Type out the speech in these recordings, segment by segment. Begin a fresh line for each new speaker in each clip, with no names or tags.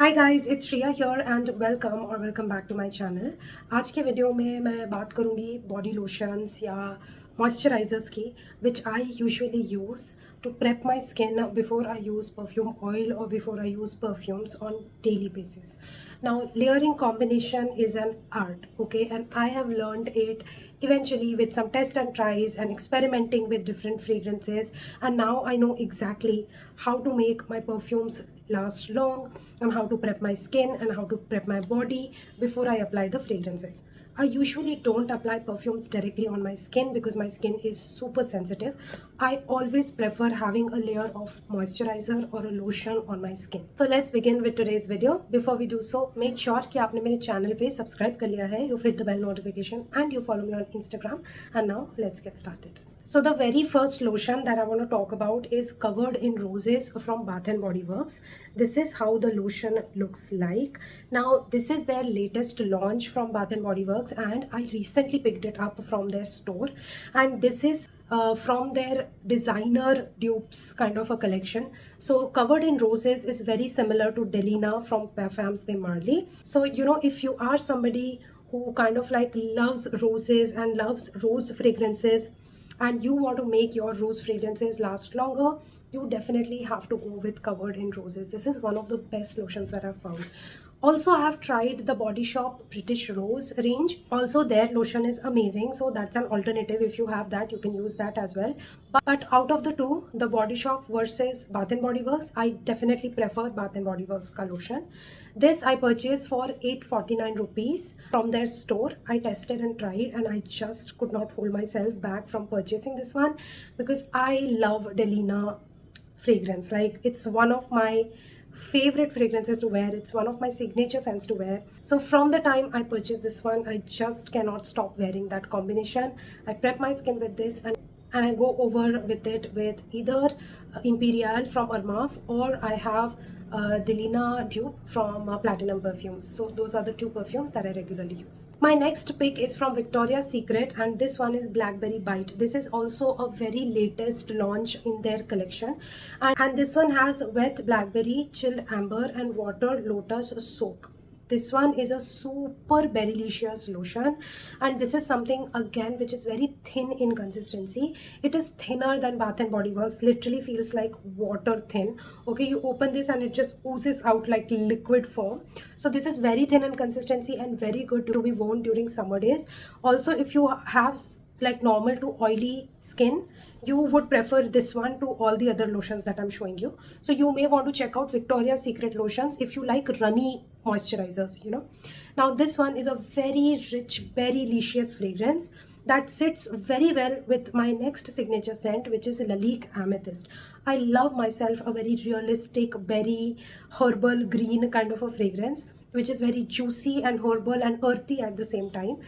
Hi guys, it's Shriya here and welcome back to my channel. आज के video में मैं बात करूंगी बॉडी लोशंस या मॉइस्चराइजर्स की which I usually use to prep my skin before I use perfume oil और before I use perfumes on daily basis. Now, layering combination is an art, okay, and I have learned it eventually with some test and tries and experimenting with different fragrances, and now I know exactly how to make my perfumes last long and how to prep my skin and how to prep my body before I apply the fragrances. I usually don't apply perfumes directly on my skin because my skin is super sensitive. I always prefer having a layer of moisturizer or a lotion on my skin. So let's begin with today's video. Before we do so, make sure कि आपने मेरे channel पे subscribe कर लिया है, you've hit the bell notification and you follow me on Instagram. And now let's get started. So the very first lotion that I want to talk about is Covered in Roses from Bath and Body Works. This is how the lotion looks like. Now this is their latest launch from Bath and Body Works and I recently picked it up from their store, and this is from their designer dupes kind of a collection. So Covered in Roses is very similar to Delina from Parfums de Marly. So if you are somebody who kind of like loves roses and loves rose fragrances and you want to make your rose fragrances last longer, you definitely have to go with Covered in Roses. This is one of the best lotions that I've found. Also, I have tried the Body Shop British Rose range. Also, their lotion is amazing. So that's an alternative. If you have that, you can use that as well. But out of the two, the Body Shop versus Bath & Body Works, I definitely prefer Bath & Body Works ka lotion. This I purchased for 849 rupees from their store. I tested and tried and I just could not hold myself back from purchasing this one because I love Delina fragrance. Like, it's one of my favorite fragrances to wear. It's one of my signature scents to wear. So from the time I purchased this one, I just cannot stop wearing that combination. I prep my skin with this and I go over with it with either Imperial from Armaf, or I have Delina dupe from Platinum Perfumes. So those are the two perfumes that I regularly use. My next pick is from Victoria's Secret and this one is Blackberry Bite. This is also a very latest launch in their collection, and this one has wet blackberry, chilled amber and water lotus soak. This one is a super berrylicious lotion, and this is something again which is very thin in consistency. It is thinner than Bath and Body Works, literally feels like water thin. Okay, you open this and it just oozes out like liquid form. So this is very thin in consistency and very good to be worn during summer days. Also, if you have like normal to oily skin, you would prefer this one to all the other lotions that I'm showing you. So you may want to check out Victoria's Secret lotions if you like runny moisturizers. Now this one is a very rich berry-licious fragrance that sits very well with my next signature scent, which is Lalique Amethyst. I love myself a very realistic berry herbal green kind of a fragrance, which is very juicy and herbal and earthy at the same time.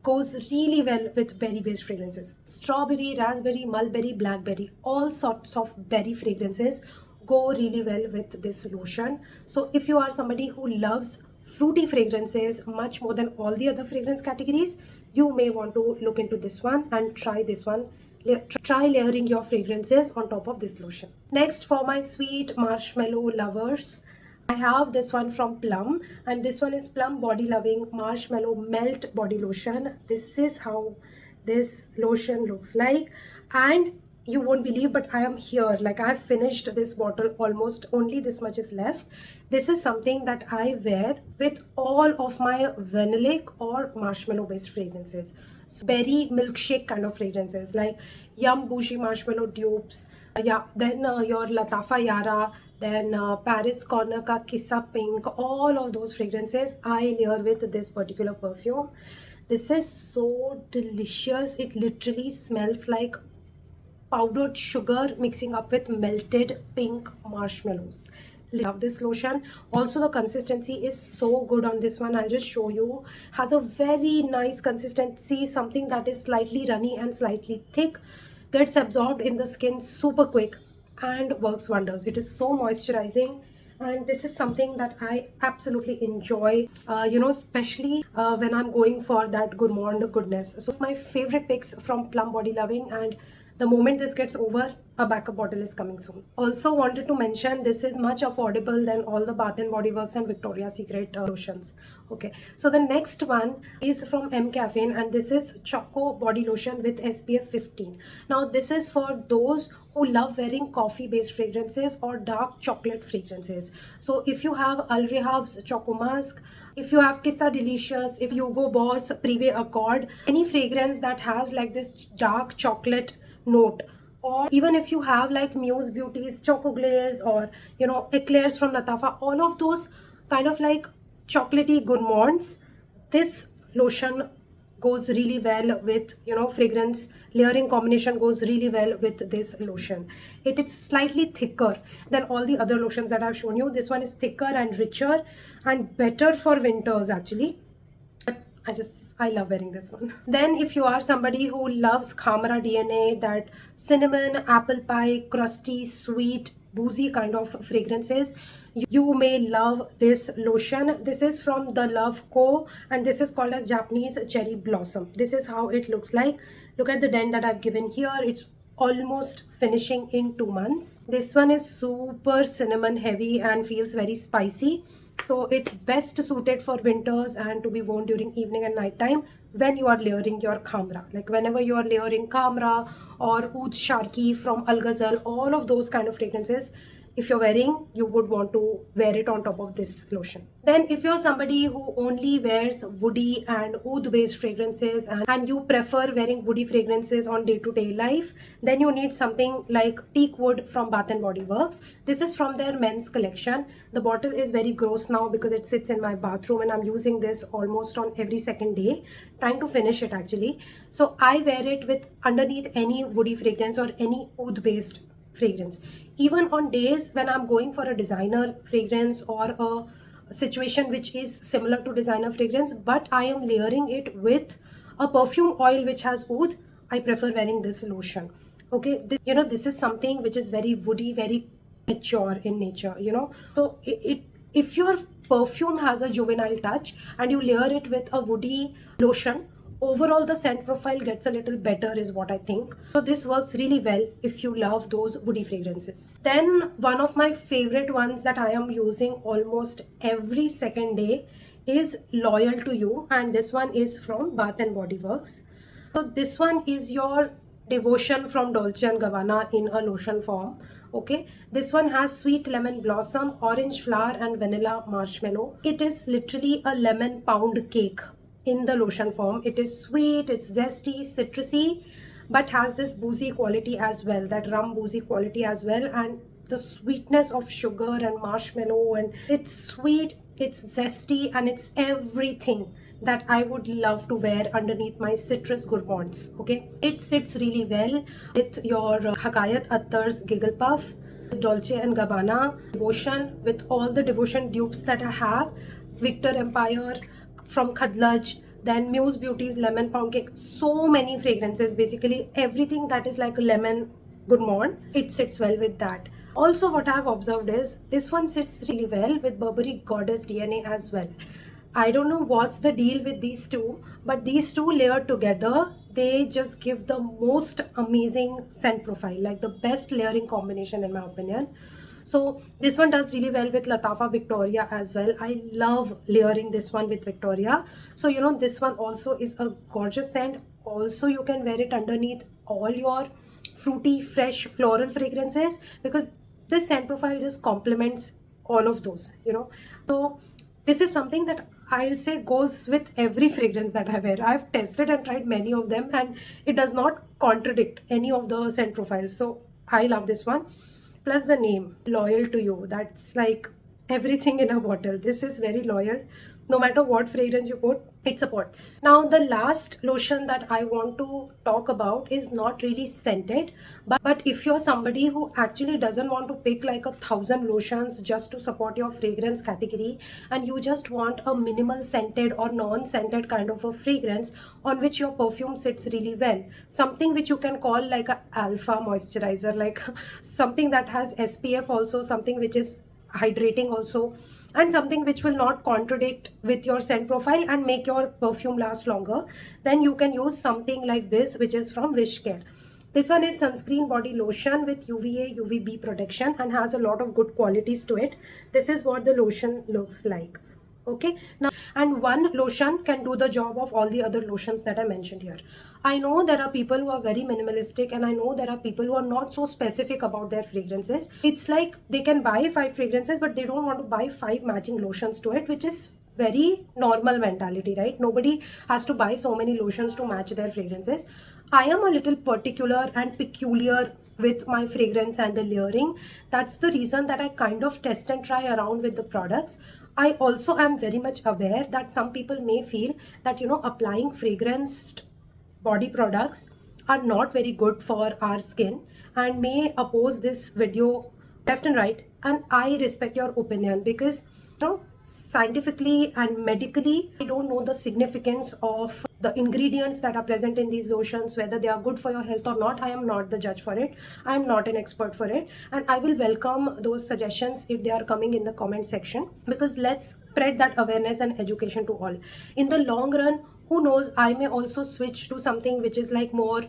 Goes really well with berry-based fragrances. Strawberry, raspberry, mulberry, blackberry, all sorts of berry fragrances go really well with this lotion. So if you are somebody who loves fruity fragrances much more than all the other fragrance categories, you may want to look into this one and try this one. Try layering your fragrances on top of this lotion. Next, for my sweet marshmallow lovers, I have this one from Plum, and this one is Plum Body Loving Marshmallow Melt Body Lotion. This is how this lotion looks like, and you won't believe, but I am here. Like, I have finished this bottle, almost only this much is left. This is something that I wear with all of my vanillic or marshmallow based fragrances. So, berry milkshake kind of fragrances like Yum Bougie Marshmallow Dupes, yeah, then your Latafa Yara, then Paris Corner ka Kissa Pink, all of those fragrances I layer with this particular perfume. This is so delicious. It literally smells like powdered sugar mixing up with melted pink marshmallows. Love this lotion. Also, the consistency is so good on this one. I'll just show you. Has a very nice consistency, something that is slightly runny and slightly thick, gets absorbed in the skin super quick and works wonders. It is so moisturizing, and this is something that I absolutely enjoy, especially when I'm going for that gourmand goodness. So my favorite picks from Plum Body Loving, and the moment this gets over, a backup bottle is coming soon. Also wanted to mention, this is much affordable than all the Bath and Body Works and Victoria's Secret lotions. Okay, so the next one is from M Caffeine, and this is Choco Body Lotion with SPF 15. Now this is for those who love wearing coffee based fragrances or dark chocolate fragrances. So if you have Al Rehab's Choco Musk, if you have Kissa Delicious, if Hugo Boss Privé Accord, any fragrance that has like this dark chocolate note, or even if you have like Muse Beauty's Choco Glaze, or you know, Eclairs from Latafa, all of those kind of like chocolatey gourmands, this lotion goes really well with, you know, fragrance layering combination goes really well with this lotion. It is slightly thicker than all the other lotions that I've shown you. This one is thicker and richer and better for winters actually. But I love wearing this one. Then if you are somebody who loves Khamra DNA, that cinnamon, apple pie, crusty, sweet, boozy kind of fragrances, you may love this lotion. This is from The Love Co, and this is called as Japanese Cherry Blossom. This is how it looks like. Look at the dent that I've given here. It's almost finishing in 2 months. This one is super cinnamon heavy and feels very spicy. So it's best suited for winters and to be worn during evening and night time when you are layering your Khamra. Like whenever you are layering Khamra or Oud Sharki from Al Ghazal, all of those kind of fragrances, if you're wearing, you would want to wear it on top of this lotion. Then if you're somebody who only wears woody and oud based fragrances, and you prefer wearing woody fragrances on day-to-day life, then you need something like teak wood from Bath and Body Works. This is from their men's collection. The bottle is very gross now because it sits in my bathroom and I'm using this almost on every second day, trying to finish it actually. So I wear it with underneath any woody fragrance or any oud based fragrance. Even on days when I'm going for a designer fragrance or a situation which is similar to designer fragrance, but I am layering it with a perfume oil which has oud, I prefer wearing this lotion. Okay, you know, this is something which is very woody, very mature in nature, you know. So if your perfume has a juvenile touch and you layer it with a woody lotion, overall the scent profile gets a little better is what I think. So this works really well if you love those woody fragrances. Then one of my favorite ones that I am using almost every second day is Loyal to You, and this one is from Bath and Body Works. So this one is your devotion from Dolce & Gabbana in a lotion form. Okay, this one has sweet lemon blossom, orange flower and vanilla marshmallow. It is literally a lemon pound cake in the lotion form. It is sweet, it's zesty, citrusy, but has this boozy quality as well, that rum boozy quality as well, and the sweetness of sugar and marshmallow, and it's sweet, it's zesty, and it's everything that I would love to wear underneath my citrus gourmands. Okay, it sits really well with your Hikayat Attar's Giggle Puff, Dolce & Gabbana Devotion, with all the Devotion dupes that I have, Victor Empire from Khadlaj, then Muse Beauty's Lemon Pound Cake, so many fragrances, basically everything that is like a lemon gourmand, it sits well with that. Also what I've observed is this one sits really well with Burberry Goddess DNA as well. I don't know what's the deal with these two, but these two layered together, they just give the most amazing scent profile, like the best layering combination in my opinion. So this one does really well with Latafa Victoria as well. I love layering this one with Victoria. So you know, this one also is a gorgeous scent. Also you can wear it underneath all your fruity, fresh, floral fragrances, because this scent profile just complements all of those, you know. So this is something that I'll say goes with every fragrance that I wear. I've tested and tried many of them and it does not contradict any of the scent profiles. So I love this one. Plus the name, Loyal to You, that's like everything in a bottle. This is very loyal. No matter what fragrance you put, it supports. Now the last lotion that I want to talk about is not really scented, but if you're somebody who actually doesn't want to pick like 1,000 lotions just to support your fragrance category, and you just want a minimal scented or non-scented kind of a fragrance on which your perfume sits really well, something which you can call like a alpha moisturizer, like something that has SPF also, something which is hydrating also, and something which will not contradict with your scent profile and make your perfume last longer, then you can use something like this, which is from Wishcare. This one is sunscreen body lotion with UVA, UVB protection and has a lot of good qualities to it. This is what the lotion looks like. Okay, now, and one lotion can do the job of all the other lotions that I mentioned here. I know there are people who are very minimalistic, and I know there are people who are not so specific about their fragrances. It's like they can buy 5 fragrances, but they don't want to buy 5 matching lotions to it, which is very normal mentality, right? Nobody has to buy so many lotions to match their fragrances. I am a little particular and peculiar with my fragrance and the layering. That's the reason that I kind of test and try around with the products. I also am very much aware that some people may feel that, applying fragranced body products are not very good for our skin and may oppose this video left and right. And I respect your opinion because, scientifically and medically, I don't know the significance of the ingredients that are present in these lotions, whether they are good for your health or not. I am not the judge for it. I am not an expert for it. And I will welcome those suggestions if they are coming in the comment section, because let's spread that awareness and education to all. In the long run, who knows, I may also switch to something which is like more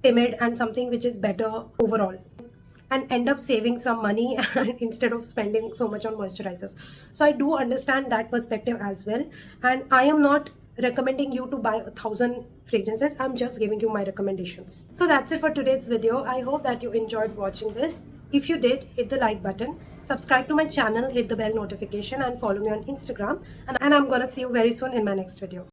timid and something which is better overall, and end up saving some money instead of spending so much on moisturizers. So I do understand that perspective as well, and I am not recommending you to buy 1,000 fragrances. I'm just giving you my recommendations. So that's it for today's video. I hope that you enjoyed watching this. If you did, hit the like button, subscribe to my channel, hit the bell notification, and follow me on Instagram. And I'm gonna see you very soon in my next video.